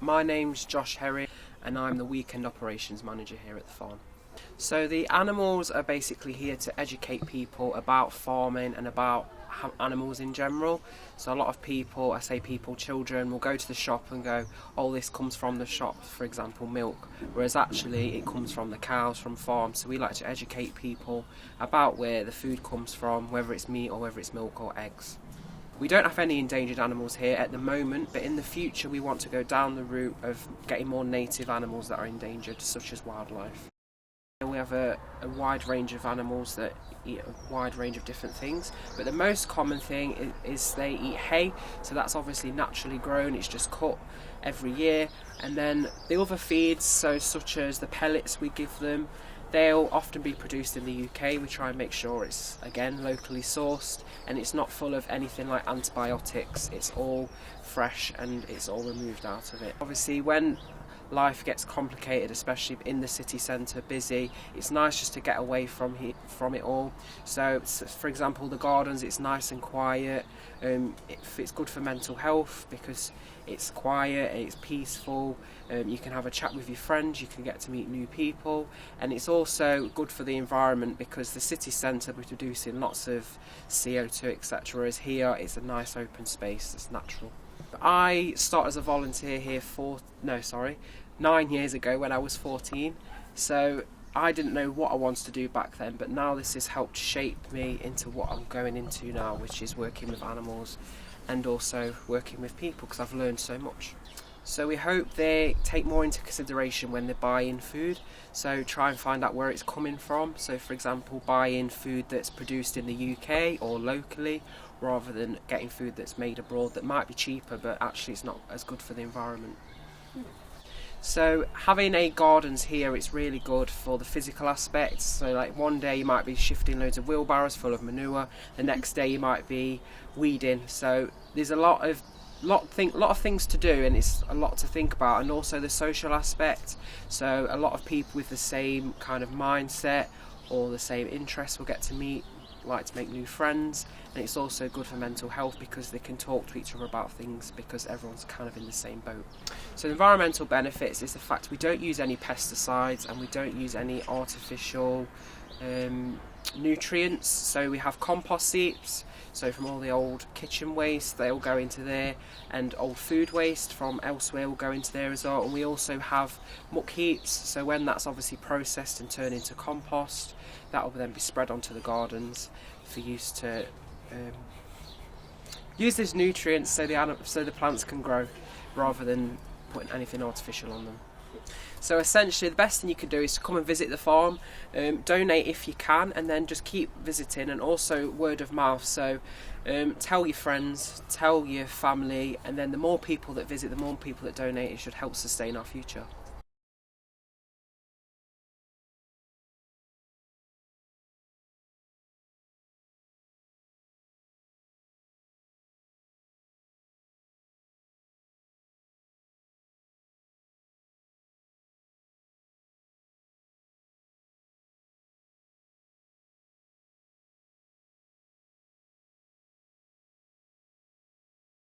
My name's Josh Herring and I'm the weekend operations manager here at the farm. So the animals are basically here to educate people about farming and about animals in general. So a lot of people, I say people, children, will go to the shop and go, oh, this comes from the shop, for example, milk, whereas actually it comes from the cows, from farms. So we like to educate people about where the food comes from, whether it's meat or whether it's milk or eggs. We don't have any endangered animals here at the moment, but in the future we want to go down the route of getting more native animals that are endangered, such as wildlife. We have a wide range of animals that eat a wide range of different things, but the most common thing is they eat hay, so that's obviously naturally grown, it's just cut every year. And then the other feeds, so such as the pellets we give them, they'll often be produced in the UK. We try and make sure it's, again, locally sourced and it's not full of anything like antibiotics. It's all fresh and it's all removed out of it. Obviously when life gets complicated, especially in the city centre, busy, it's nice just to get away from it all. So for example, the gardens, it's nice and quiet. It's good for mental health because it's quiet, it's peaceful, you can have a chat with your friends, you can get to meet new people, and it's also good for the environment because the city centre we're producing lots of CO2 etc, whereas here it's a nice open space that's natural. I started as a volunteer here 9 years ago when I was 14, so I didn't know what I wanted to do back then, but now this has helped shape me into what I'm going into now, which is working with animals and also working with people because I've learned so much. So we hope they take more into consideration when they're buying food, so try and find out where it's coming from. So for example, buying food that's produced in the UK or locally, rather than getting food that's made abroad that might be cheaper but actually it's not as good for the environment. So having gardens here, it's really good for the physical aspects. So like one day you might be shifting loads of wheelbarrows full of manure, the next day you might be weeding. So there's a lot of things to do and it's a lot to think about, and also the social aspect. So a lot of people with the same kind of mindset or the same interests will get to meet, like to make new friends, and it's also good for mental health because they can talk to each other about things because everyone's kind of in the same boat. So the environmental benefits is the fact we don't use any pesticides and we don't use any artificial nutrients. So we have compost heaps, so from all the old kitchen waste they all go into there, and old food waste from elsewhere will go into there as well. And we also have muck heaps, so when that's obviously processed and turned into compost, that will then be spread onto the gardens for use to use these nutrients so the plants can grow rather than putting anything artificial on them. So essentially the best thing you can do is to come and visit the farm, donate if you can, and then just keep visiting, and also word of mouth. So tell your friends, tell your family, and then the more people that visit, the more people that donate, it should help sustain our future.